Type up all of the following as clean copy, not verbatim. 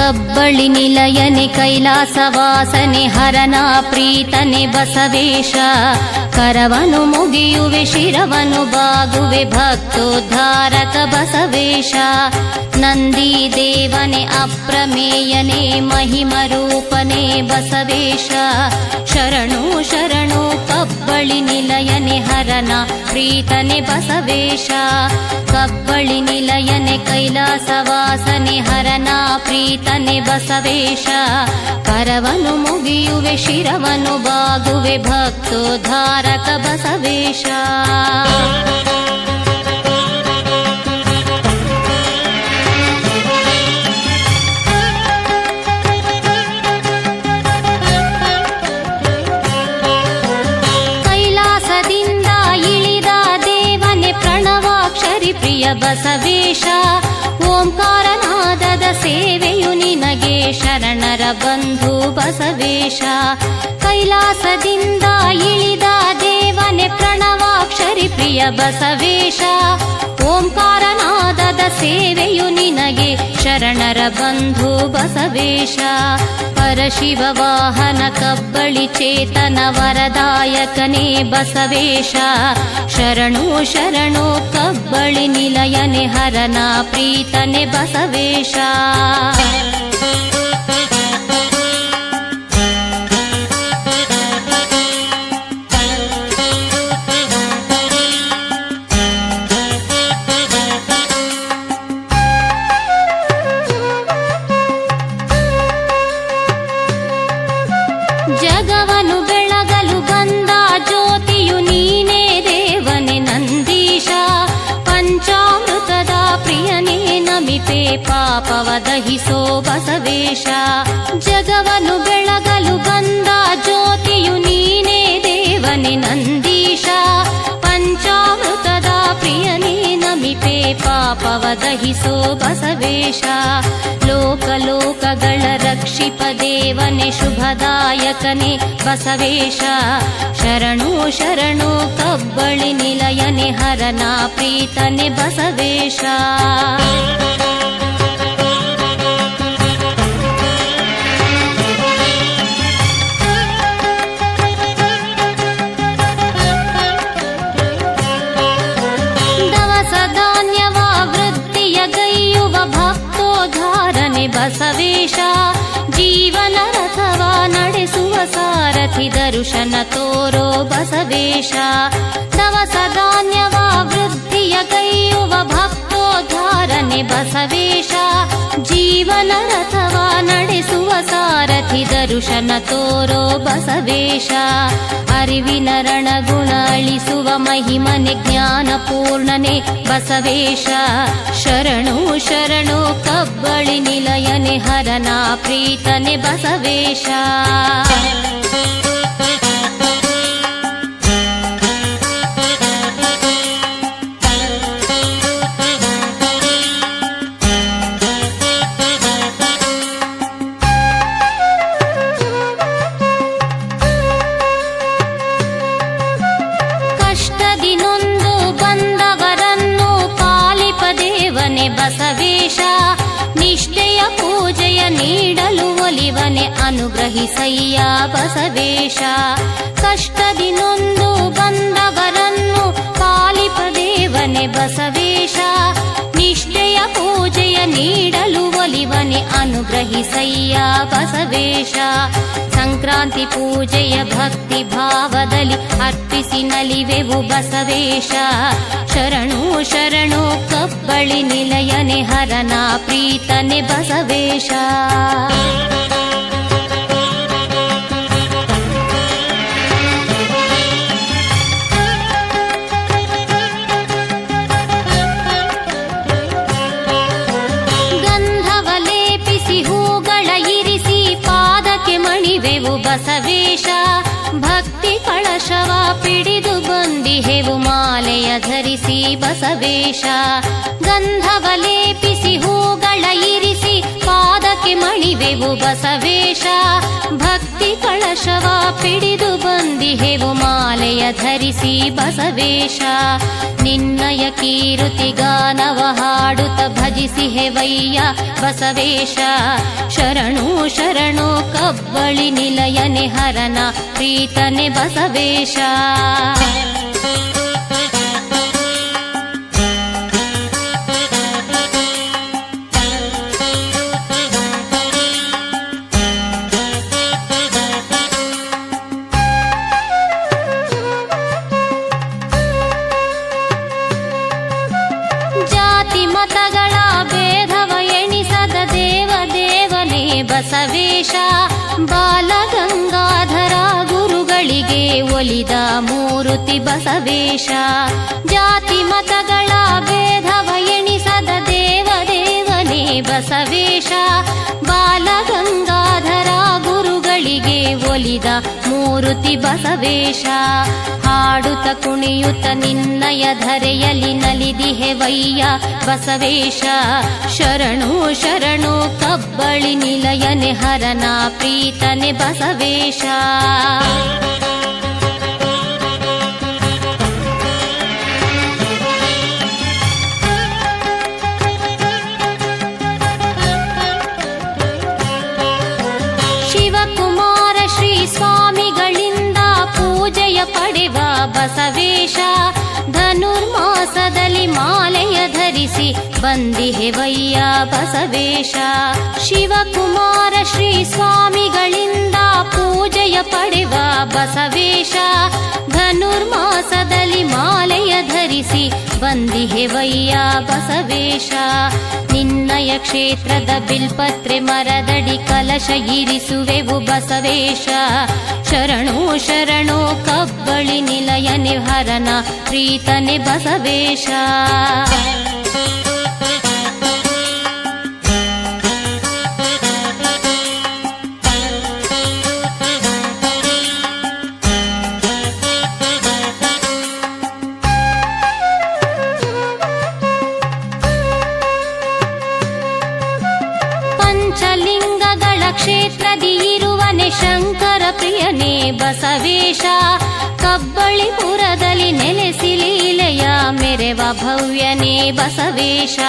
ಕಬ್ಬಳಿ ನಿಲಯನೆ ಕೈಲಾಸವಾಸನೆ ಹರನ ಪ್ರೀತನೆ ಬಸವೇಶ. ಕರವನು ಮುಗಿಯುವೆ ಶಿರವನು ಬಾಗುವೆ ಭಕ್ತೋದ್ಧಾರಕ ಬಸವೇಶ. ನಂದಿ ದೇವನೆ ಅಪ್ರಮೇಯನೆ ಮಹಿಮರೂಪನೆ ಬಸವೇಶ. ಶರಣು ಶರಣು ಕಬ್ಬಳಿ ನಿಲಯನೆ ಹರನ ಪ್ರೀತನೆ ಬಸವೇಶ. ಕಬ್ಬಳಿ ನಿಲಯನೆ ಕೈಲಾಸವಾಸನೆ ಹರನ ಪ್ರೀತನೆ ಬಸವೇಶ. ಕರವನು ಮುಗಿಯುವೆ ಶಿರವನು ಬಾಗುವೆ ಭಕ್ತೋದ್ಧಾರಕ ಬಸವೇಶ. ಕೈಲಾಸದಿಂದ ಇಳಿದ ದೇವನೆ ಪ್ರಣವಾಕ್ಷರಿ ಪ್ರಿಯ ಬಸವೇಶ. ಓಂಕಾರನಾದದ ಸೇವೆಯು ನಿನಗೆ ಶರಣರ ಬಂಧು ಬಸವೇಶ. ಕೈಲಾಸದಿಂದ ಇಳಿದ ದೇವನೆ ಪ್ರಣವಾಕ್ಷರಿ ಪ್ರಿಯ ಬಸವೇಶ. ಓಂಕಾರನಾದದ ಸೇವೆಯು ನಿನಗೆ ಶರಣರ ಬಂಧು ಬಸವೇಶ. ಪರಶಿವ ವಾಹನ ಕಬ್ಬಳಿ ಚೇತನ ವರದಾಯಕನೇ ಬಸವೇಶ. ಶರಣು ಶರಣು ಕಬ್ಬಳಿ ನಿಲಯನೆ ಹರನ ಪ್ರೀತನೆ ಬಸವೇಶ. ಜಗವನು ಬೆಳಗಲು ಬಂದ ಜ್ಯೋತಿಯು ನೀನೇ ದೇವನೆ ನಂದೀಶ. ಪಂಚಾಮೃತದ ಪ್ರಿಯನೇ ನಮಿಪೆ ಪಾಪವ ದಹಿಸೋ ಬಸವೇಶ. ಜಗವನು ಬೆಳಗಲು ಬಂದ ಜ್ಯೋತಿಯು ನೀನೇ ದೇವನೆ ನಂದೀಶ. ಪಂಚಾಮೃತದ ಪ್ರಿಯನೇ ನಮಿಪೆ ಪಾಪವ ದಹಿಸೋ ಬಸವೇಶ. ಲೋಕ ಲೋಕಗಳ ರಕ್ಷಿಪ ದೇವನೆ ಶುಭದಾಯಕನೇ ಬಸವೇಶ. ಶರಣು ಶರಣು ಕಬ್ಬಳಿ ನಿಲಯನೆ ಹರನ ಪ್ರೀತನೆ ಬಸವೇಶ. ದವಸ ಧಾನ್ಯವ ವೃದ್ಧಿಯ ಗೈಯುವ ಭಕ್ತೋದ್ಧಾರನೆ ಬಸವೇಶ. ಜೀವನ ರಥವ ನಡೆಸುವ ಸಾರಥಿ ದರ್ಶನ ತೋರೋ ಬಸವೇಶ. ದವಸ ಧಾನ್ಯವ ವೃದ್ಧಿಯ ಗೈಯುವ ಭಕ್ತೋದ್ಧಾರನೆ ಬಸವೇಶ. ಜೀವನ ರಥವ ನಡೆಸುವ ಸಾರಥಿ ದರ್ಶನ ತೋರೋ ಬಸವೇಶ. ಅರಿವಿನ ರಣಗುಣ ಅಳಿಸುವ ಮಹಿಮನೆ ಜ್ಞಾನ ಪೂರ್ಣನೆ ಬಸವೇಶ. ಶರಣು ಶರಣು ಕಬ್ಬಳಿ ನಿಲಯನೆ ಹರನ ಪ್ರೀತನೆ ಬಸವೇಶ. ಕಷ್ಟದಿನೊಂದು ಬಂದವರನ್ನು ಪಾಲಿಪ ದೇವನೆ ಬಸವೇಶ. ನಿಷ್ಠೆಯ ಪೂಜೆಯ ನೀಡಲು ಒಲಿವನೆ ಅನುಗ್ರಹಿಸಯ್ಯ ಬಸವೇಶ. ಕಷ್ಟದಿನೊಂದು ಬಂದವರನ್ನು ಪಾಲಿಪ ದೇವನೆ ಬಸವೇಶ. ನಿಷ್ಠೆಯ ಪೂಜೆಯ ನೀಡಲು ಒಲಿವನೆ ಅನುಗ್ರಹಿಸಯ್ಯ ಬಸವೇಶ. ಸಂಕ್ರಾಂತಿ ಪೂಜೆಯ ಭಕ್ತಿ ಭಾವದಲ್ಲಿ ಅರ್ಪಿಸಿ ನಲಿವೆವು ಬಸವೇಶ. ಶರಣು ಶರಣು ಕಬ್ಬಳಿ ನಿಲಯನೆ ಹರನ ಪ್ರೀತನೆ ಬಸವೇಶ. ಗಂಧವ ಲೇಪಿಸಿ ಹೂಗಳ ಇರಿಸಿ ಪಾದಕ್ಕೆ ಮಣಿವೆವು ಬಸವೇಶ. ಭಕ್ತಿ ಕಳಶವ ಪಿಡಿದು ಬಂದಿಹೆವು ಮಾಲೆಯ ಧರಿಸಿ ಬಸವೇಶ. ಗಂಧವ ಲೇಪಿಸಿ ಹೂಗಳ ಇರಿಸಿ ಪಾದಕ್ಕೆ ಮಣಿವೆವು ಬಸವೇಶ. ಭಕ್ತಿ ಕಳಶ ಕಳಶವ ಪಿಡಿದು ಬಂದಿಹೆವು ಮಾಲೆಯ ಧರಿಸಿ ಬಸವೇಶ. ನಿನ್ನಯ ಕೀರುತಿ ಗಾನವ ಹಾಡುತ್ತ ಭಜಿಸಿಹೆವಯ್ಯ ಬಸವೇಶ. ಶರಣು ಶರಣು ಕಬ್ಬಳಿ ನಿಲಯನೆ ಹರನ ಪ್ರೀತನೆ ಬಸವೇಶ. ಬಸವೇಶ ಬಾಲಗಂಗಾಧರ ಗುರುಗಳಿಗೆ ಒಲಿದ ಮೂರುತಿ ಬಸವೇಶ. ಜಾತಿ ಮತಗಳ ಭೇದವ ಎಣಿಸದ ದೇವದೇವನೇ ಬಸವೇಶ. ಬಾಲಗಂಗಾಧರ ಗುರುಗಳಿಗೆ ಒಲಿದ ಮೂರುತಿ ಬಸವೇಶ. ಹಾಡುತ್ತ ಕುಣಿಯುತ್ತ ನಿನ್ನಯ ಧರೆಯಲ್ಲಿ ನಲಿದಿಹೆವಯ್ಯ ಬಸವೇಶ. ಶರಣು ಶರಣು ಕಬ್ಬಳಿ ನಿಲಯನೆ ಹರನ ಪ್ರೀತನೆ ಬಸವೇಶ. ಶಿವಕುಮಾರ ಶ್ರೀ ಸ್ವಾಮಿಗಳಿಂದ ಪೂಜೆಯ ಪಡೆವ ಬಸವೇಶ. ಧನುರ್ಮಾಸದಲ್ಲಿ ಮಾಲೆಯ ಧರಿಸಿ ಬಂದಿಹೆವಯ್ಯ ಬಸವೇಶ. ಶಿವಕುಮಾರ ಶ್ರೀ ಸ್ವಾಮಿಗಳಿಂದ ಪೂಜೆಯ ಪಡೆವ ಬಸವೇಶ. ಧನುರ್ಮಾಸದಲ್ಲಿ ಮಾಲೆಯ ಧರಿಸಿ ಬಂದಿಹೆವಯ್ಯ ಬಸವೇಶ. ನಿನ್ನಯ ಕ್ಷೇತ್ರದ ಬಿಲ್ಪತ್ರೆ ಮರದಡಿ ಕಲಶ ಇರಿಸುವೆವು ಬಸವೇಶ. ಶರಣು ಶರಣು ಕಬ್ಬಳಿ ನಿಲಯನೆ ಹರನ ಪ್ರೀತನೆ ಬಸವೇಶ. ಪಂಚಲಿಂಗಗಳ ಕ್ಷೇತ್ರದಿ ಇರುವನೆ ಶಂಕರ ಪ್ರಿಯನೇ ಬಸವೇಶ. ಕಬ್ಬಳಿಪುರದಲ್ಲಿ ನೆಲೆಸಿ ಲೀಲೆಯ ಮೆರೆವ ಭವ್ಯನೇ ಬಸವೇಶ.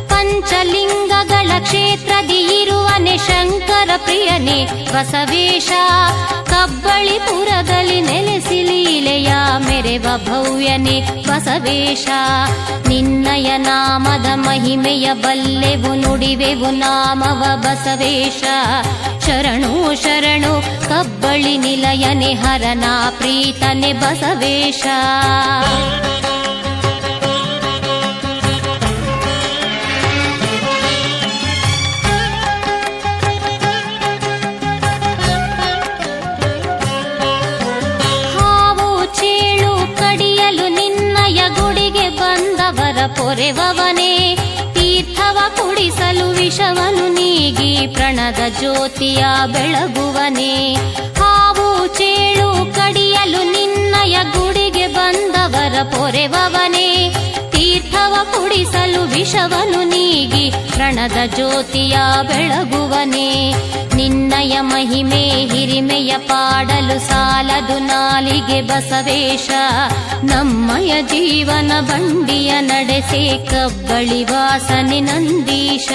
ಪಂಚಲಿಂಗಗಳ ಕ್ಷೇತ್ರದಿ ಇರುವನೆ ಶಂಕರ ಪ್ರಿಯನೇ ಬಸವೇಶ. ಕಬ್ಬಳಿಪುರದಲ್ಲಿ ನೆಲೆಸಿ ಲೀಲೆಯ ಮೆರೆವ ಭವ್ಯನೇ ಬಸವೇಶ. ನಿನ್ನಯ ನಾಮದ ಮಹಿಮೆಯ ಬಲ್ಲೆವು ನುಡಿವೆವು ನಾಮವ ಬಸವೇಶ. ಶರಣು ಶರಣು ಕಬ್ಬಳಿ ನಿಲಯನೆ ಹರನ ಪ್ರೀತನೆ ಬಸವೇಶ. ಹಾವು ಚೇಳು ಕಡಿಯಲು ನಿನ್ನಯ ಗುಡಿಗೆ ಬಂದವರ ಪೊರೆವವನೇ. ತೀರ್ಥವ ಕುಡಿಸಲು ವಿಷವನ್ನು ನೀಗಿ ಪ್ರಣದ ಜ್ಯೋತಿಯ ಬೆಳಗುವನೇ. ಹಾವು ಚೇಳು ಕಡಿಯಲು ನಿನ್ನಯ ಗುಡಿಗೆ ಬಂದವರ ಪೊರೆವವನೇ. ತೀರ್ಥವ ಕುಡಿಸಲು ವಿಷವನ್ನು ನೀಗಿ ಪ್ರಣದ ಜ್ಯೋತಿಯ ಬೆಳಗುವನೇ. ನಿನ್ನಯ ಮಹಿಮೆ ಹಿರಿಮೆಯ ಪಾಡಲು ಸಾಲದು ನಾಲಿಗೆ ಬಸವೇಶ. ನಮ್ಮಯ ಜೀವನ ಬಂಡಿಯ ನಡೆಸೆ ಕಬ್ಬಳಿ ವಾಸನೆ ನಂದೀಶ.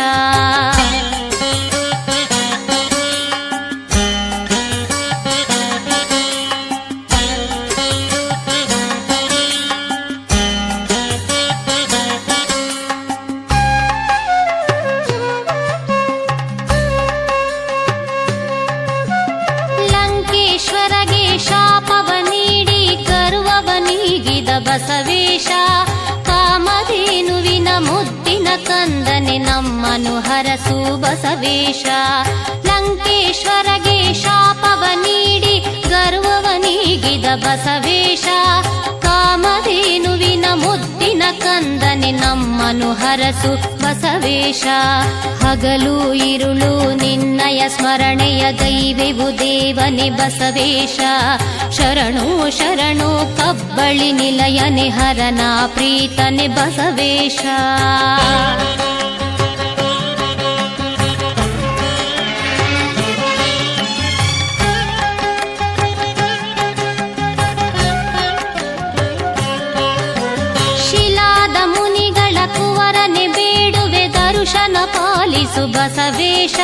ಲಂಕೇಶ್ವರಗೆ ಶಾಪವ ನೀಡಿ ಗರ್ವವ ನೀಗಿದ ಬಸವೇಶ. ಕಾಮಧೇನುವಿನ ಮುದ್ದಿನ ಕಂದನೆ ನಮ್ಮನು ಹರಸು ಬಸವೇಶ. ಲಂಕೇಶ್ವರಗೆ ಶಾಪವ ನೀಡಿ ಗರ್ವವ ನೀಗಿದ ಬಸವೇಶ. ಕಾಮಧೇನುವಿನ ಮುದ್ದಿನ ಕಂದನೆ ನಮ್ಮನು ಹರಸು ಬಸವೇಶ. ಹಗಲು ಇರುಳು ನಿನ್ನಯ ಸ್ಮರಣೆಯ ಗೈವೆವು ದೇವನೆ ಬಸವೇಶ. ಶರಣು ಶರಣು ಕಬ್ಬಳಿ ನಿಲಯನೆ ಹರನ ಪ್ರೀತನೆ ಬಸವೇಶ. ಪಾಲಿಸು ಬಸವೇಶ.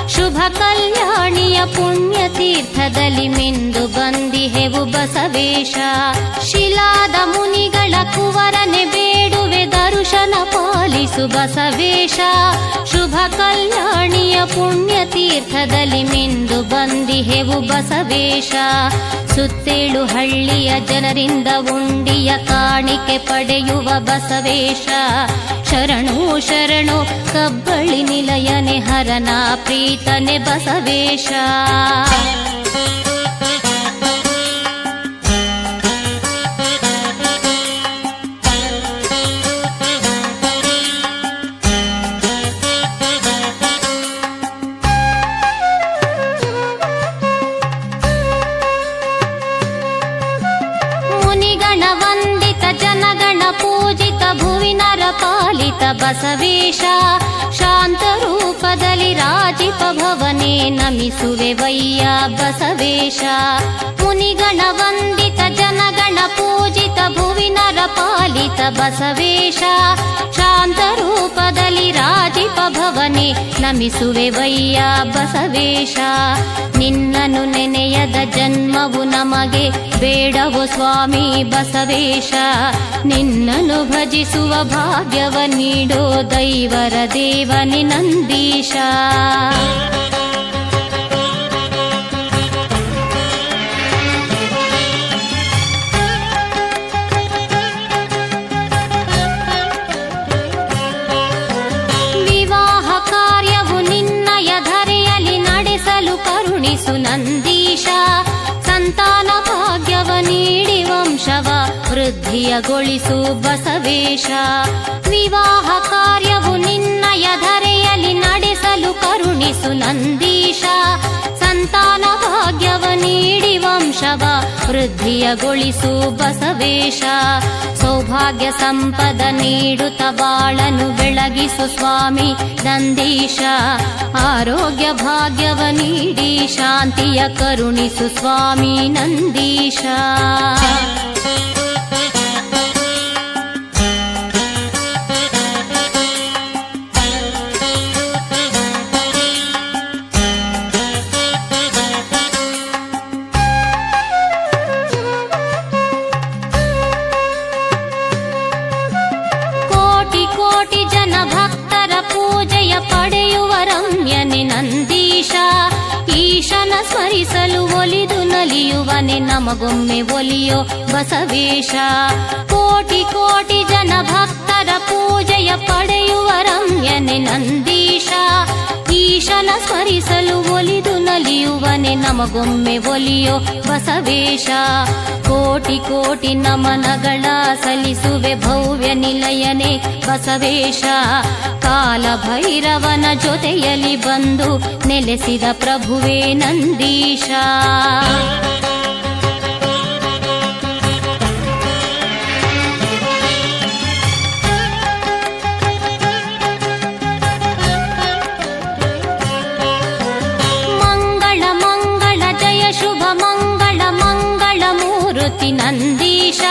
ಶುಭ ಕಲ್ಯಾಣಿಯ ಪುಣ್ಯತೀರ್ಥದಲ್ಲಿ ಮಿಂದು ಬಂದಿಹೆವು ಬಸವೇಶ. ಶಿಲಾದ ಮುನಿಗಳ ಕುವರನೆ ಬೇಡುವೆ ದರ್ಶನ ಪಾಲಿಸು ಬಸವೇಶ. ಶುಭ ಕಲ್ಯಾಣಿಯ ಪುಣ್ಯತೀರ್ಥದಲ್ಲಿ ಮಿಂದು ಬಂದಿಹೆವು ಬಸವೇಶ. ಸುತ್ತೇಳು ಹಳ್ಳಿಯ ಜನರಿಂದ ಉಂಡಿಯ ಕಾಣಿಕೆ ಪಡೆಯುವ ಬಸವೇಶ. ಶರಣು ಶರಣು ಕಬ್ಬಳಿ ನಿಲಯನೆ ಹರನ ಪ್ರೀತನೆ ಬಸವೇಶ. ಪಾಲಿತ ಬಸವೇಶ. ಶಾಂತ ರೂಪದಲ್ಲಿ ರಾಜಿಪ ಭವನೆ ನಮಿಸುವೆ ವಯ್ಯ ಬಸವೇಶ. ಮುನಿಗಣ ವಂದಿತ ಜನಗಣ ಪೂಜಿತ ಭುವಿನರ ಪಾಲಿತ ಬಸವೇಶ. ಶಾಂತ ರೂಪದಲ್ಲಿ ರಾಜಿಪ ಭವನೆ ನಮಿಸುವೆ ವಯ್ಯ ಬಸವೇಶ. ನಿನ್ನನು ನೆನೆಯದ ಜನ್ಮವು ನಮಗೆ ಬೇಡವೋ ಸ್ವಾಮಿ ಬಸವೇಶ. ನಿನ್ನನು ಭಜಿಸುವ ಭಾಗ್ಯವ ನೀಡೋ ದೈವರ ದೇವನಿ ನಂದೀಶ. ವಿವಾಹ ಕಾರ್ಯವು ನಿನ್ನಯ ಧರೆಯಲ್ಲಿ ನಡೆಸಲು ಕರುಣಿಸು ನಂದೀಶ. ಸಂತಾನ ಭಾಗ್ಯವ ನೀಡಿ ವಂಶವ ವೃದ್ಧಿಯಗೊಳಿಸು ಬಸವೇಶ. ವಿವಾಹ ಕಾರ್ಯವು ನಿನ್ನಯ ಧರೆಯಲ್ಲಿ ನಡೆಸಲು ಕರುಣಿಸು ನಂದೀಶ. ಸಂತಾನ ಭಾಗ್ಯವ ನೀಡಿ ವಂಶವ ವೃದ್ಧಿಯಗೊಳಿಸು ಬಸವೇಶ. ಸೌಭಾಗ್ಯ ಸಂಪದ ನೀಡುತ್ತ ಬಾಳನು ಬೆಳಗಿಸು ಸ್ವಾಮಿ ನಂದೀಶ. ಆರೋಗ್ಯ ಭಾಗ್ಯವ ನೀಡಿ ಶಾಂತಿಯ ಕರುಣಿಸು ಸ್ವಾಮಿ ನಂದೀಶ. ಪಡೆಯುವ ರಮ್ಯನೆ ನಂದೀಶ. ಈಶನ ಸ್ಮರಿಸಲು ಒಲಿದು ನಲಿಯುವನೆ ನಮಗೊಮ್ಮೆ ಒಲಿಯೋ ಬಸವೇಶ. ಕೋಟಿ ಕೋಟಿ ಜನ ಭಕ್ತರ ಪೂಜೆಯ ಪಡೆಯುವ ರಮ್ಯನೆ ನಂದೀಶ. ಈಶನ ಸ್ಮರಿಸಲು ಒಲಿದು ನಲಿಯುವನೆ ನಮಗೊಮ್ಮೆ ಒಲಿಯೋ ಬಸವೇಶ. ಕೋಟಿ ಕೋಟಿ ನಮನಗಳ ಸಲ್ಲಿಸುವೆ ಭವ್ಯ ನಿಲಯನೆ ಬಸವೇಶ. ಕಾಲ ಭೈರವನ ಜೊತೆಯಲ್ಲಿ ಬಂದು ನೆಲೆಸಿದ ಪ್ರಭುವೇ ನಂದೀಶ. ಮಂಗಳ ಮಂಗಳ ಜಯ ಶುಭ ಮಂಗಳ ಮಂಗಳ ಮೂರುತಿ ನಂದೀಶ.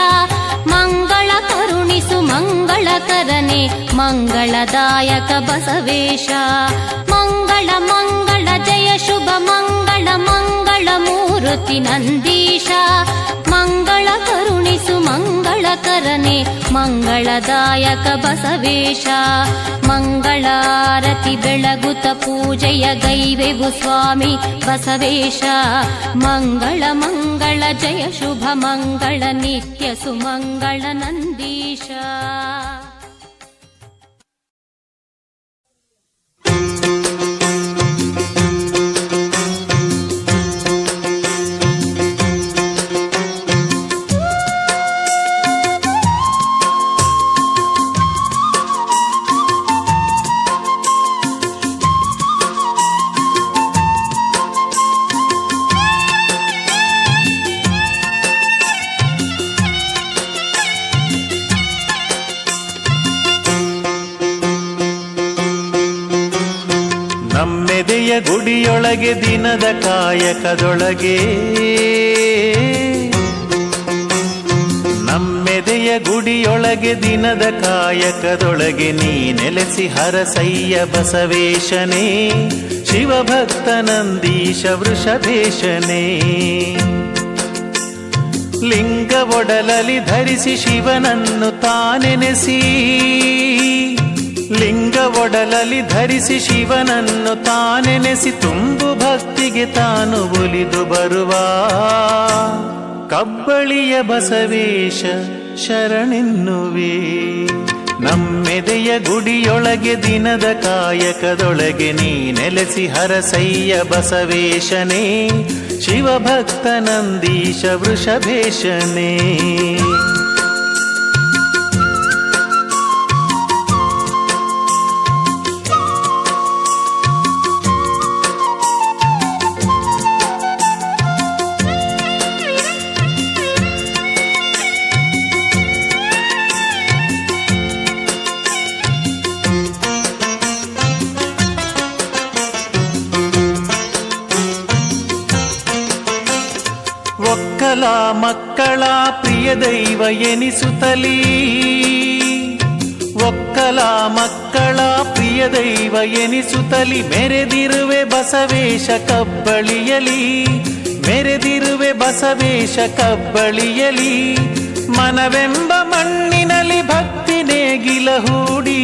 ಮಂಗಳ ಕರುಣಿಸು ಮಂಗಳಕರನೆ ಮಂಗಳದಾಯಕ ಬಸವೇಶ. ಮಂಗಳ ಮಂಗಳ ಜಯ ಶುಭ ಮಂಗಳ ಮಂಗಳ ಮೂರುತಿ ನಂದೀಶ. ಮಂಗಳ ಕರುಣಿಸು ಮಂಗಳಕರನೆ ಮಂಗಳದಾಯಕ ಬಸವೇಶ. ಮಂಗಳಾರತಿ ಬೆಳಗುತ್ತ ಪೂಜೆಯ ಗೈವೆವು ಸ್ವಾಮಿ ಬಸವೇಶ. ಮಂಗಳ ಮಂಗಳ ಜಯ ಶುಭ ಮಂಗಳ ನಿತ್ಯ ಸುಮಂಗಳ ನಂದೀಶ. ನಮ್ಮೆದೆಯ ಗುಡಿಯೊಳಗೆ ದಿನದ ಕಾಯಕದೊಳಗೆ ನಮ್ಮೆದೆಯ ನಮ್ಮೆದೆಯ ಗುಡಿಯೊಳಗೆ ದಿನದ ಕಾಯಕದೊಳಗೆ ನೀ ನೆಲೆಸಿ ಹರಸಯ್ಯ ಬಸವೇಶನೇ, ಶಿವಭಕ್ತ ನಂದೀಶ ವೃಷಭೇಶನೇ. ಲಿಂಗ ಒಡಲಲಿ ಧರಿಸಿ ಶಿವನನ್ನು ತಾನೆನೆಸಿ, ಲಿಂಗ ಒಡಲಲಿ ಧರಿಸಿ ಶಿವನನ್ನು ತಾನೆನೆಸಿ ತುಂಬು ಭಕ್ತಿಗೆ ತಾನು ಒಲಿದು ಬರುವ ಕಬ್ಬಳಿಯ ಬಸವೇಶ ಶರಣೆನ್ನುವೆ. ನಮ್ಮೆದೆಯ ಗುಡಿಯೊಳಗೆ ದಿನದ ಕಾಯಕದೊಳಗೆ ನೀ ನೆಲೆಸಿ ಹರಸಯ್ಯ ಬಸವೇಶನೇ, ಶಿವಭಕ್ತ ನಂದೀಶ ವೃಷಭೇಶನೇ. ಒಕ್ಕಲ ಮಕ್ಕಳ ಪ್ರಿಯ ದೈವ ಎನಿಸುತ್ತಲೀ, ಒಕ್ಕಲ ಮಕ್ಕಳ ಪ್ರಿಯ ದೈವ ಎನಿಸುತ್ತಲಿ ಮೆರೆದಿರುವೆ ಬಸವೇಶ ಕಬ್ಬಳಿಯಲಿ, ಮೆರೆದಿರುವೆ ಬಸವೇಶ ಕಬ್ಬಳಿಯಲಿ. ಮನವೆಂಬ ಮಣ್ಣಿನಲ್ಲಿ ಭಕ್ತಿ ನೇಗಿಲ ಹೂಡಿ,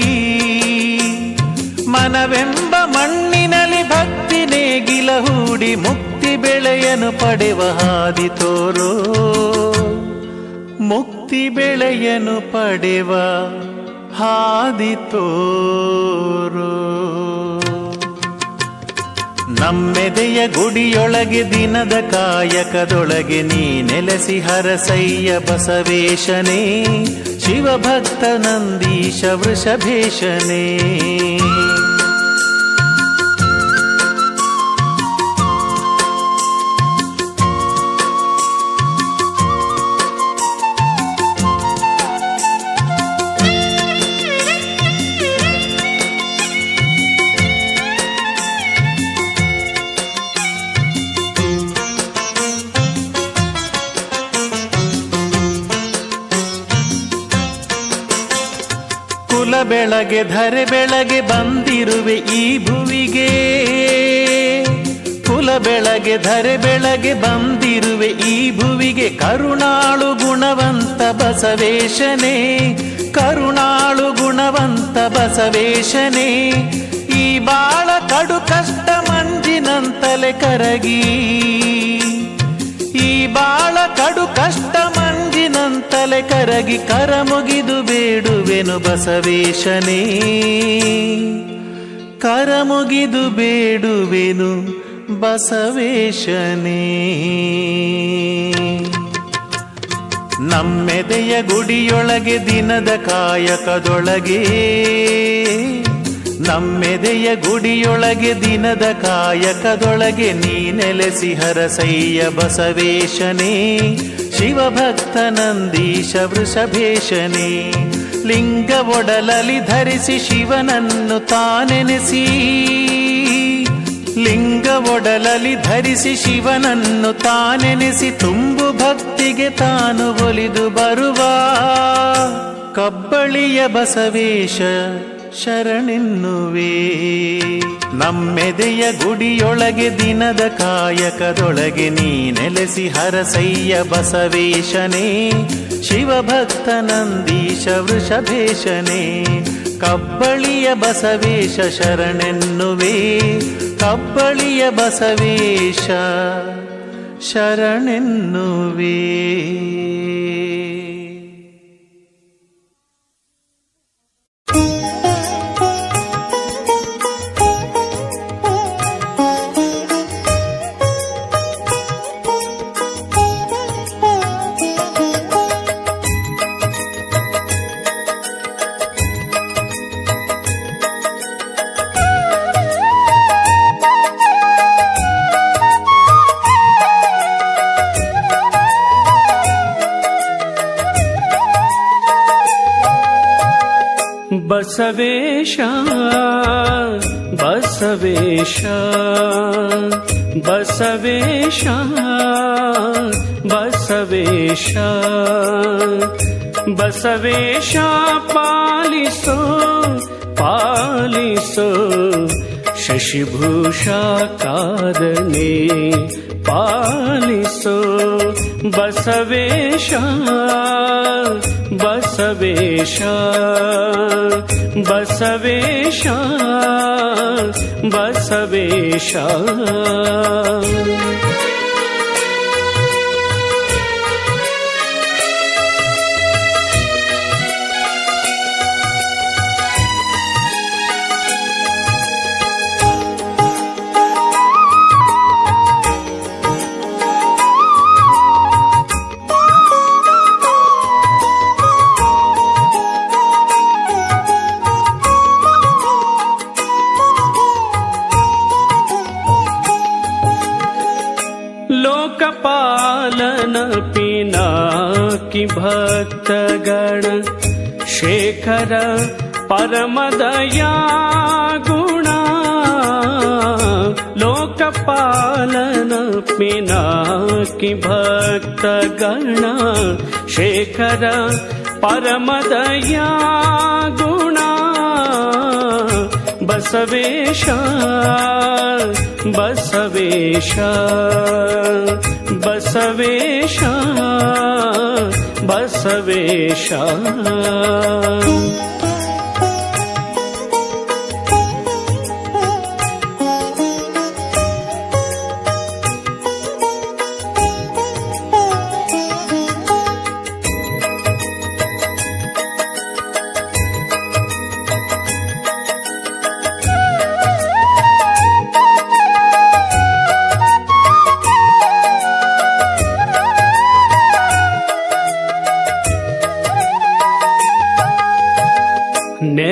ಮನವೆಂಬ ಮಣ್ಣಿನಲ್ಲಿ ಭಕ್ತಿ ನೇಗಿಲ ಹೂಡಿ ಮುಕ್ತಿ ಬೆಳೆಯನು ಪಡೆವ ಹಾದಿ ತೋರೋ, ಮುಕ್ತಿ ಬೆಳೆಯನು ಪಡೆವ ಹಾದಿ ತೋರೋ. ನಮ್ಮೆದೆಯ ಗುಡಿಯೊಳಗೆ ದಿನದ ಕಾಯಕದೊಳಗೆ ನೀ ನೆಲೆಸಿ ಹರಸಯ್ಯ ಬಸವೇಶನೇ, ಶಿವಭಕ್ತ ನಂದೀಶ ವೃಷಭೇಶನೇ. ಕುಲ ಬೆಳಗ್ಗೆ ಧರೆ ಬೆಳಗ್ಗೆ ಬಂದಿರುವೆ ಈ ಭುವಿಗೆ, ಕುಲ ಬೆಳಗ್ಗೆ ಧರೆ ಬೆಳಗ್ಗೆ ಬಂದಿರುವೆ ಈ ಭುವಿಗೆ. ಕರುಣಾಳು ಗುಣವಂತ ಬಸವೇಶನೇ, ಕರುಣಾಳು ಗುಣವಂತ ಬಸವೇಶನೇ. ಈ ಬಾಳ ಕಡು ಕಷ್ಟ ಮಂಜಿನಂತಲೆ ಕರಗಿ, ಈ ಬಾಳ ಕಡು ಕಷ್ಟ ಮಂಜಿನಂತಲೆ ಕರಗಿ ಕರ ಮುಗಿದು ಬೇಡುವೆನು ಬಸವೇಶನೇ, ಕರ ಮುಗಿದು ಬೇಡುವೆನು ಬಸವೇಶನೇ. ನಮ್ಮೆದೆಯ ಗುಡಿಯೊಳಗೆ ದಿನದ ಕಾಯಕದೊಳಗೆ, ನಮ್ಮೆದೆಯ ಗುಡಿಯೊಳಗೆ ದಿನದ ಕಾಯಕದೊಳಗೆ ನೀ ನೆಲೆಸಿ ಹರಸಯ್ಯ ಬಸವೇಶನೇ, ಶಿವಭಕ್ತ ನಂದೀಶ ವೃಷಭೇಶನೇ. ಲಿಂಗ ಒಡಲಲಿ ಧರಿಸಿ ಶಿವನನ್ನು ತಾನೆನೆಸಿ, ಲಿಂಗ ಒಡಲಲಿ ಧರಿಸಿ ಶಿವನನ್ನು ತಾನೆನೆಸಿ ತುಂಬು ಭಕ್ತಿಗೆ ತಾನು ಒಲಿದು ಬರುವ ಕಬ್ಬಳಿಯ ಬಸವೇಶ ಶರಣೆನ್ನುವೆ. ನಮ್ಮೆದೆಯ ಗುಡಿಯೊಳಗೆ ದಿನದ ಕಾಯಕದೊಳಗೆ ನೀ ನೆಲೆಸಿ ಹರಸಯ್ಯ ಬಸವೇಶನೇ, ಶಿವಭಕ್ತ ನಂದೀಶ ವೃಷಭೇಶನೇ. ಕಬ್ಬಳಿಯ ಬಸವೇಶ ಶರಣೆನ್ನುವೆ, ಕಬ್ಬಳಿಯ ಬಸವೇಶ ಶರಣೆನ್ನುವೆ. ಬಸವೇಶ ಬಸವೇಶ ಬಸವೇಶ ಬಸವೇಶ ಬಸವೇಶ ಪಾಲಿಸೋ ಪಾಲಿಸೋ ಶಶಿಭೂಷಾಕಾರನೇ ಪಾಲಿಸೋ ಬಸವೇಶ ಬಸವೇಶ ಬಸವೇಶ ಬಸವೇಶ लोकपालन पिनाकि भक्तगण शेखर परमदया गुणा लोकपालन पिनाकि भक्तगण शेखर परमदया गुणा बसवेश बसवेश बसवेश बसवेश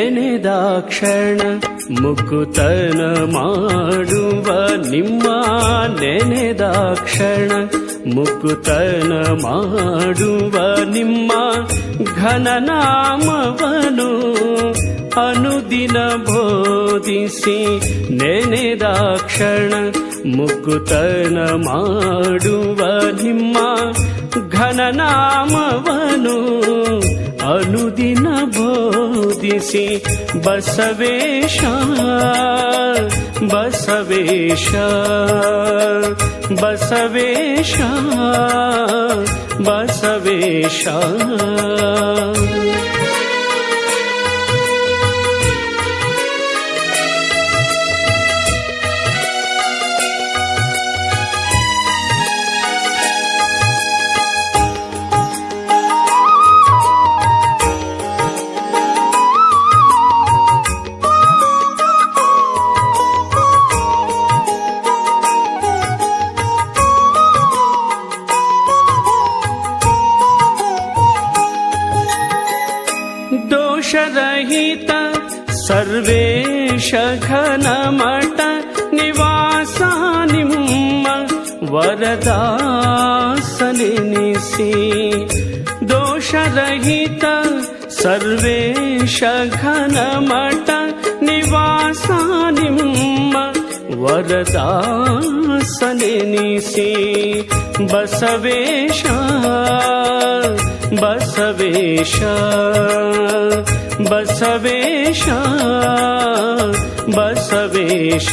ನೆನೆದಾಕ್ಷಣ ಮುಕುತನ ಮಾಡುವ ನಿಮ್ಮ ನೆನೆದಾಕ್ಷಣ ಮುಕುತನ ಮಾಡುವ ನಿಮ್ಮ ಘನನಾಮವನು ಅನುದಿನ ಬೋಧಿಸಿ ನೆನೆದಾಕ್ಷಣ ಮುಕುತನ ಮಾಡುವ ನಿಮ್ಮ ಘನನಾಮವನು ಅನುದಿನ ಬೋಧಿಸಿ ಬಸವೇಶ ಬಸವೇಶ ಬಸವೇಶ ಬಸವೇಶ दोषरहित सर्वेश घनमठ निवाಸ ನಿಮ್ಮ ವರದಾಸನೆನಿಸಿ दोषरहित सर्वेश घनमठ निवाಸ ನಿಮ್ಮ ವರದಾಸನೆನಿಸಿ ಬಸವೇಶ ಬಸವೇಶ ಬಸವೇಶ ಬಸವೇಶ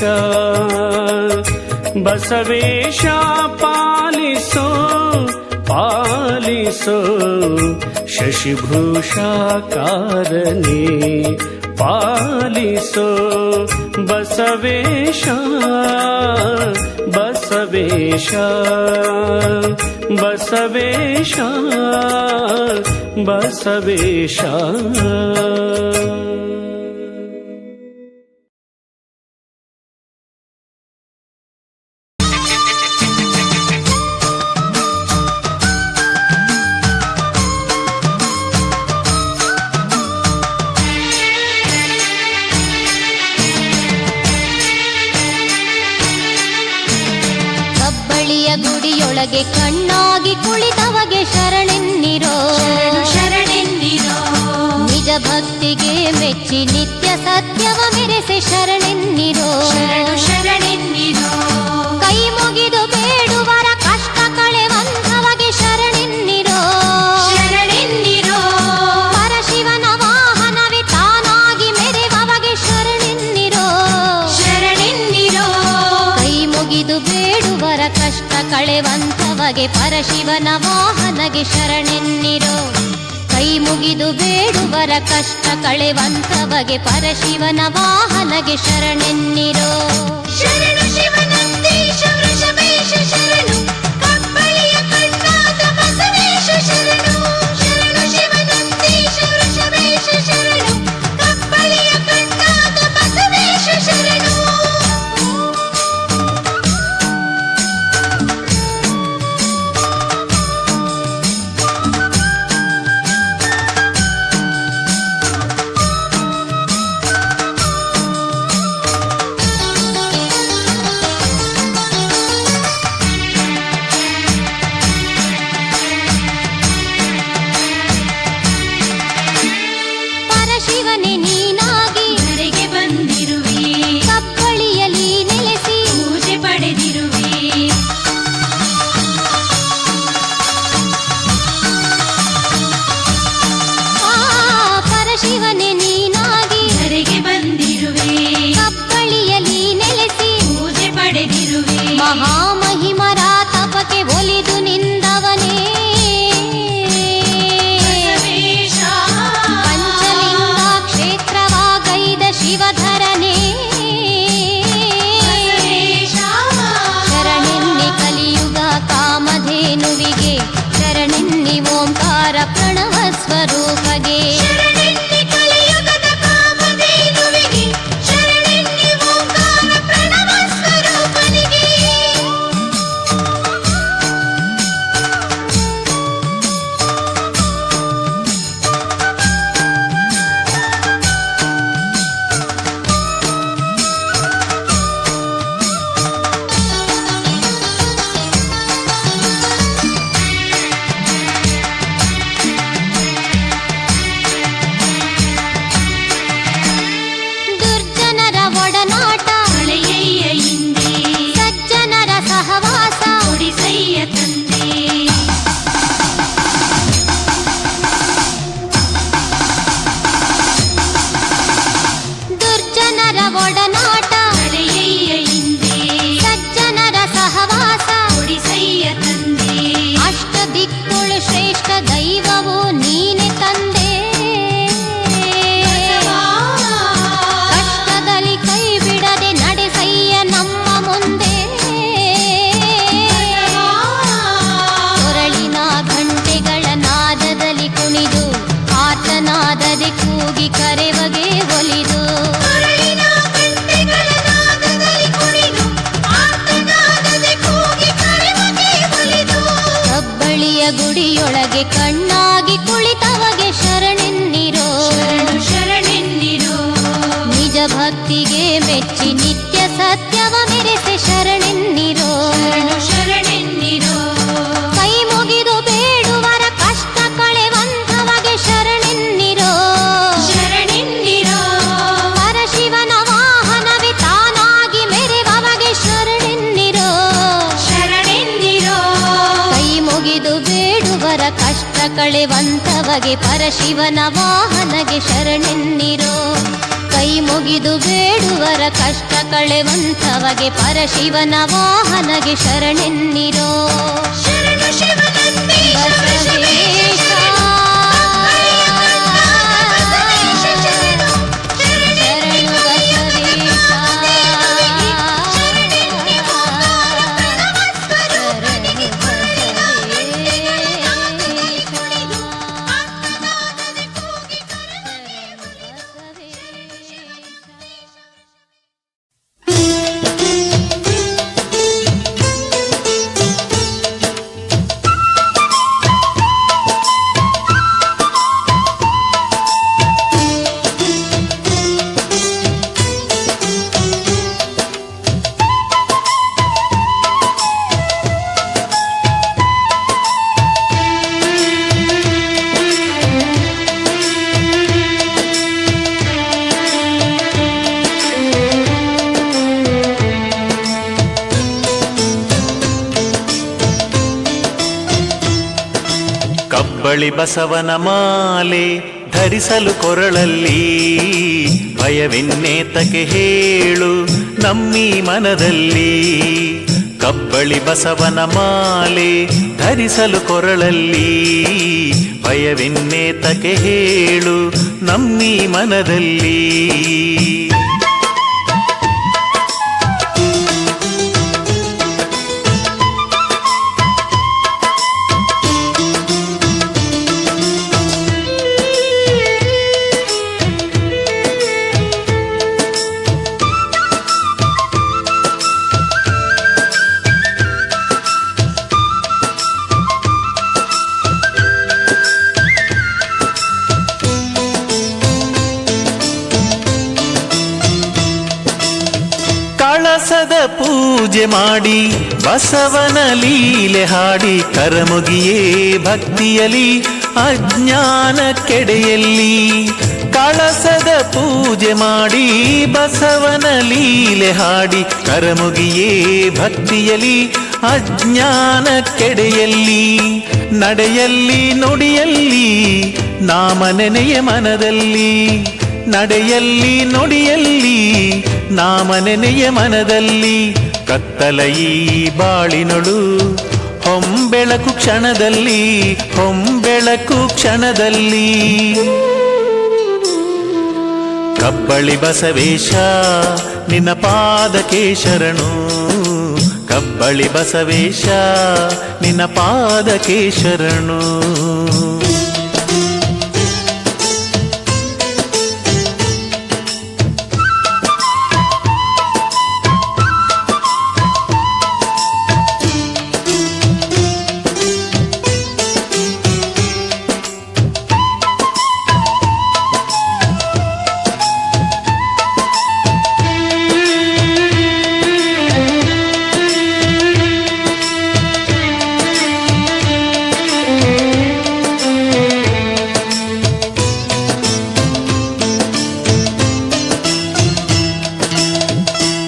ಬಸವೇಶ ಪಾಲಿಸೋ ಪಾಲಿಸೋ ಶಶಿಭೂಷಾಕಾರನೇ ಪಾಲಿಸೋ ಬಸವೇಶ ಬಸವೇಶ ಬಸವೇಶ ಬಸವೇಶ ಗುಡಿಯೊಳಗೆ ಕಣ್ಣಾಗಿ ಕುಳಿತವಗೆ ಶರಣೆನ್ನಿರೋ ಶರಣೆನ್ನಿರೋ ನಿಜ ಭಕ್ತಿಗೆ ಮೆಚ್ಚಿ ನಿತ್ಯ ಸತ್ಯವ ಮೆರೆಸೆ ಶರಣೆನ್ನಿರೋ ಶರಣೆನ್ನಿರೋ ಕೈ ಮುಗಿದು ಬೇಡುವರ ಕಷ್ಟ ಕಳೆವಂಥವಗೆ ಶರಣೆನ್ನಿರೋ ಶರಣೆನ್ನಿರೋ ಕಳೆವಂಥವಗೆ ಪರಶಿವನ ವಾಹನಗೆ ಶರಣೆನ್ನಿರೋ. ಕೈ ಮುಗಿದು ಬೇಡುವರ ಕಷ್ಟ ಕಳೆವಂಥವಗೆ ಪರಶಿವನ ವಾಹನಗೆ ಶರಣೆನ್ನಿರೋ. ಶರಣು ಶಿವನಂದೀಶ ವೃಷಭೇಶ ಶರಣು, ಕಬ್ಬಳಿಯ ಕಣ್ಣಾದ ಬಸವೇಶ ಶರಣು. ಶರಣು ಶಿವನಂದೀಶ ವೃಷಭೇಶ ಶರಣು, ಕಬ್ಬಳಿಯ ಕಣ್ಣಾದ ಬಸವೇಶ ಶರಣು. ಪರಶಿವನೇ ನೀನಾಗಿ ಧರೆಗೆ ಬಂದಿರುವೆ, ಕಬ್ಬಳಿಯಲ್ಲಿ ನೆಲೆಸಿ ಪೂಜೆ ಪಡೆದಿರುವೆ. ಪರಶಿವನೇ ನೀನಾಗಿ ಧರೆಗೆ ಬಂದಿರುವೆ, ಕಬ್ಬಳಿಯಲ್ಲಿ ನೆಲೆಸಿ ಪೂಜೆ ಪಡೆದಿರುವೆ. ಮಹಾಮಹಿಮರ ತಪಕ್ಕೆ ಒಲಿದು ನಿಂದವನೇ ಬಸವೇಶ, ಪಂಚಲಿಂಗ ಕ್ಷೇತ್ರವಾಗೈದ ಶಿವಧರನೇ ಬಸವೇಶ. ಶರಣೆನ್ನಿ ಕಲಿಯುಗ ಕಾಮಧೇನುವಿಗೆ, ಶರಣೆನ್ನಿ ಓಂಕಾರ ಪ್ರಣವ ಸ್ವರೂಪಗೆ. ಶರಣೆನ್ನಿ ಕಲಿಯುಗದ ಕಾಮಧೇನುವಿಗೆ, ಶರಣೆನ್ನಿ ಓಂಕಾರ ಪ್ರಣವ ಸ್ವರೂಪನಿಗೆ. ದುರ್ಜನರ ಒಡನಾಟ, ಹೊಳೆಯಯ್ಯ ಹಿಂದೆ, ಸಜ್ಜನರ ಸಹವಾಸ, ಕೊಡಿಸಯ್ಯ ತಂದೆ. ದುರ್ಜನರ ಒಡನಾಟ, ಹೊಳೆಯಯ್ಯ ಹಿಂದೆ, ಸಜ್ಜನರ ಸಹವಾಸ, ಕೊಡಿಸಯ್ಯ ತಂದೆ. ಅಷ್ಟ ದಿಕ್ಕುಳು ಶ್ರೇಷ್ಠ ದೈವವು ನೀನೆ ತಂದೆ. ಕಷ್ಟದಲ್ಲಿ ಕೈ ಬಿಡದೆ ನಡೆಸಯ್ಯ ನಮ್ಮ ಮುಂದೆ. ಕೊರಳಿನ ಗಂಟೆಗಳ ನಾದದಲ್ಲಿ ಕುಣಿದು, ಆತನಾದದೆ ಕೂಗಿ ಕರೆವಗೆ ಒಲಿದು. ಕೊರಳಿನ ಗಂಟೆಗಳ ನಾದದಲ್ಲಿ ಕುಣಿದು, ಆರ್ತನಾದದೆ ಕೂಗಿ ಕರೆವಗೆ ಒಲಿದು. ಕಬ್ಬಳಿಯ ಗುಡಿಯೊಳಗೆ ಕಣ್ಣಾಗಿ ಕುಳಿತವಗೆ ಶರಣೆನ್ನಿರೋ. ಶರಣು ಶರಣೆನ್ನಿರೋ, ನಿಜ ಭಕ್ತಿಗೆ ಮೆಚ್ಚಿ ನಿತ್ಯ ಸತ್ಯವ ಮೆರೆಸೆ ಶರಣೆನ್ನಿರೋ. ಶರಣು ಶರಣೆನ್ನಿರೋ. ಕೈ ಮುಗಿದು ಬೇಡುವರ ಕಷ್ಟ ಕಳೆವಂಥವಗೆ ಶರಣೆನ್ನಿರೋ. ಶರಣೆನ್ನಿರೋ, ಪರಶಿವನ ವಾಹನವೇ ತಾನಾಗಿ ಮೆರೆವವಗೆ ಶರಣೆನ್ನಿರೋ. ಶರಣೆನ್ನಿರೋ. ಕೈ ಮುಗಿದು ಬೇಡುವರ ಕಷ್ಟ ಕಳೆವಂಥವಗೆ ಪರಶಿವನ ವಾಹನಗೆ ಶರಣೆನ್ನಿರೋ. ಕೈ ಮುಗಿದು ಬೇಡುವರ ಕಷ್ಟ ಕಳೆವಂಥವಗೆ ಪರಶಿವನ ವಾಹನಗೆ ಶರಣೆನ್ನಿರೋ. ಶರಣು ಶಿವನಂದೀಶ ವೃಷಭೇಶ ಶರಣು, ಕಬ್ಬಳಿಯ ಕಣ್ಣಾದ ಬಸವೇಶ ಶರಣು. ಶರಣೆನ್ನಿ ಕಲಿಯುಗದ ಕಾಮಧೇನುವಿಗೆ, ಶರಣೆನ್ನಿ ಓಂಕಾರ ಪ್ರಣವ ಸ್ವರೂಪನಿಗೆ. ಕೊರಳಿನ ಗಂಟೆಗಳ ನಾದದಲ್ಲಿ ಕುಣಿದು, ಆರ್ತನಾದದೆ ಕೂಗಿ ಕರೆವಗೆ ಕಬ್ಬಳಿ ಬಸವನ ಮಾಲೆ ಧರಿಸಲು ಕೊರಳಲ್ಲಿ ಭಯವೆನ್ನೇತಕ್ಕೆ ಹೇಳು ನಮ್ಮಿ ಮನದಲ್ಲಿ. ಕಬ್ಬಳಿ ಬಸವನ ಮಾಲೆ ಧರಿಸಲು ಕೊರಳಲ್ಲಿ ಭಯವಿನ್ನೇತಕ್ಕೆ ಹೇಳು ನಮ್ಮಿ ಮನದಲ್ಲಿ. ಕಳಸದ ಪೂಜೆ ಮಾಡಿ ಬಸವನ ಲೀಲೆ ಹಾಡಿ ಕರಮುಗಿಯೇ ಭಕ್ತಿಯಲಿ ಅಜ್ಞಾನ ಕೆಡೆಯಲ್ಲಿ. ಕಳಸದ ಪೂಜೆ ಮಾಡಿ ಬಸವನ ಲೀಲೆ ಹಾಡಿ ಕರಮುಗಿಯೇ ಭಕ್ತಿಯಲಿ ಅಜ್ಞಾನ ಕೆಡೆಯಲ್ಲಿ. ನಡೆಯಲ್ಲಿ ನುಡಿಯಲ್ಲಿ ನಾಮ ನೆನೆಯ ಮನದಲ್ಲಿ, ನಡೆಯಲ್ಲಿ ನುಡಿಯಲ್ಲಿ ನಾಮ ನೆನೆಯ ಮನದಲ್ಲಿ. ಕತ್ತಲ ಈ ಬಾಳಿನೊಳು ಹೊಂಬೆಳಕು ಕ್ಷಣದಲ್ಲಿ, ಹೊಂಬೆಳಕು ಕ್ಷಣದಲ್ಲಿ. ಕಬ್ಬಳಿ ಬಸವೇಶ ನಿನ್ನ ಪಾದಕ್ಕೆ ಶರಣು, ಕಬ್ಬಳಿ ಬಸವೇಶ ನಿನ್ನ ಪಾದಕ್ಕೆ ಶರಣು.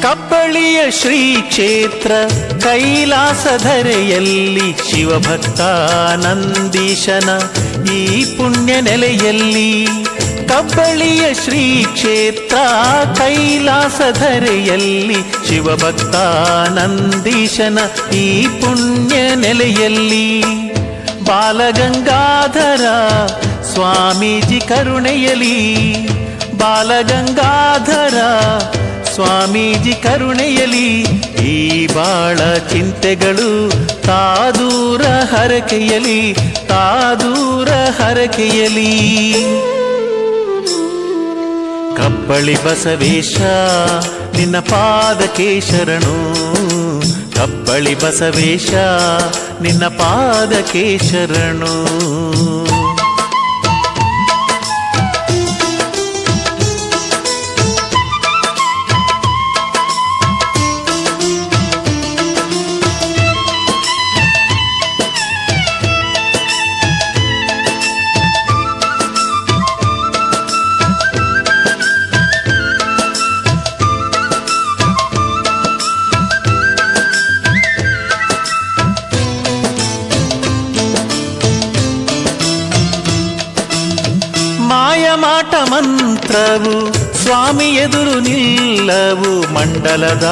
ಕಬ್ಬಳಿಯ ಶ್ರೀ ಕ್ಷೇತ್ರ ಕೈಲಾಸಧರೆಯಲ್ಲಿ ಶಿವಭಕ್ತ ನಂದೀಶನ ಈ ಪುಣ್ಯ ನೆಲೆಯಲ್ಲಿ. ಕಬ್ಬಳಿಯ ಶ್ರೀ ಕ್ಷೇತ್ರ ಕೈಲಾಸಧರೆಯಲ್ಲಿ ಶಿವಭಕ್ತ ನಂದೀಶನ ಈ ಪುಣ್ಯ ನೆಲೆಯಲ್ಲಿ. ಬಾಲಗಂಗಾಧರ ಸ್ವಾಮೀಜಿ ಕರುಣೆಯಲಿ, ಬಾಲಗಂಗಾಧರ ಸ್ವಾಮೀಜಿ ಕರುಣೆಯಲಿ. ಈ ಬಾಳ ಚಿಂತೆಗಳು ತಾದೂರ ಹರಕೆಯಲಿ, ತಾದೂರ ಹರಕೆಯಲಿ. ಕಬ್ಬಳಿ ಬಸವೇಶ ನಿನ್ನ ಪಾದಕ್ಕೆ ಶರಣು, ಕಬ್ಬಳಿ ಬಸವೇಶ ನಿನ್ನ ಪಾದಕ್ಕೆ ಶರಣು. ಮಾಯಮಾಟ ಮಂತ್ರವು ಸ್ವಾಮಿ ಎದುರು ನಿಲ್ಲವು, ಮಂಡಲದ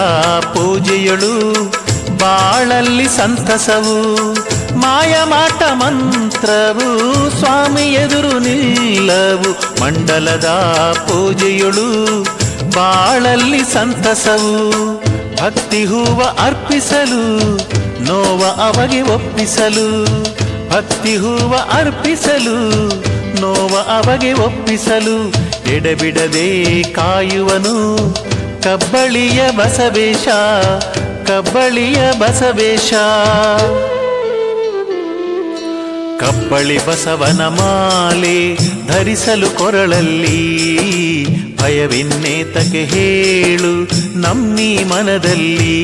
ಪೂಜೆಯಳು ಬಾಳಲ್ಲಿ ಸಂತಸವು. ಮಾಯಮಾಟ ಮಂತ್ರವು ಸ್ವಾಮಿ ಎದುರು ನಿಲ್ಲವು, ಮಂಡಲದ ಪೂಜೆಯಳು ಬಾಳಲ್ಲಿ ಸಂತಸವು. ಭಕ್ತಿ ಹೂವ ಅರ್ಪಿಸಲು ನೋವ ಅವಗೆ ಒಪ್ಪಿಸಲು, ಭಕ್ತಿ ಹೂವ ಅರ್ಪಿಸಲು ನೋವ ಅವಗೆ ಒಪ್ಪಿಸಲು. ಎಡಬಿಡದೆ ಕಾಯುವನು ಕಬ್ಬಳಿಯ ಬಸವೇಶ, ಕಬ್ಬಳಿಯ ಬಸವೇಶ. ಕಬ್ಬಳಿ ಬಸವನ ಮಾಲೆ ಧರಿಸಲು ಕೊರಳಲ್ಲಿ ಭಯವಿನ್ನೇತಕ್ಕೆ ಹೇಳು ನಮ್ಮಿ ಮನದಲ್ಲಿ.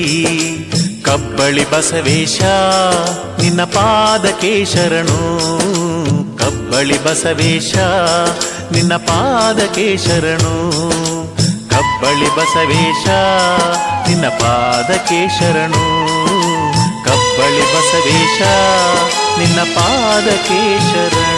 ಕಬ್ಬಳಿ ಬಸವೇಶ ನಿನ್ನ ಪಾದಕ್ಕೆ ಶರಣು, ಕಬ್ಬಳಿ ಬಸವೇಶ ನಿನ್ನ ಪಾದಕ್ಕೆ ಶರಣು, ಕಬ್ಬಳಿ ಬಸವೇಶ ನಿನ್ನ ಪಾದಕ್ಕೆ ಶರಣು, ಕಬ್ಬಳಿ ಬಸವೇಶ ನಿನ್ನ ಪಾದಕ್ಕೆ ಶರಣು.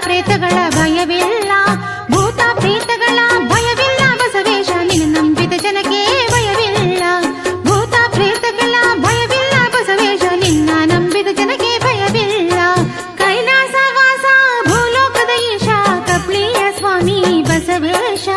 ಪ್ರೇತಗಳ ಭಯವಿಲ್ಲ, ಭೂತ ಪ್ರೇತಗಳ ಭಯವಿಲ್ಲ ಬಸವೇಶ, ನಿನ್ನ ನಂಬಿದ ಜನಕ್ಕೆ ಭಯವಿಲ್ಲ. ಭೂತ ಪ್ರೇತಗಳ ಭಯವಿಲ್ಲ ಬಸವೇಶ, ನಿನ್ನ ನಂಬಿದ ಜನಕ್ಕೆ ಭಯವಿಲ್ಲ. ಕೈಲಾಸ ವಾಸ ಭೂಲೋಕದ ಈಶ, ಕಬ್ಳಿಯ ಸ್ವಾಮಿ ಬಸವೇಶ.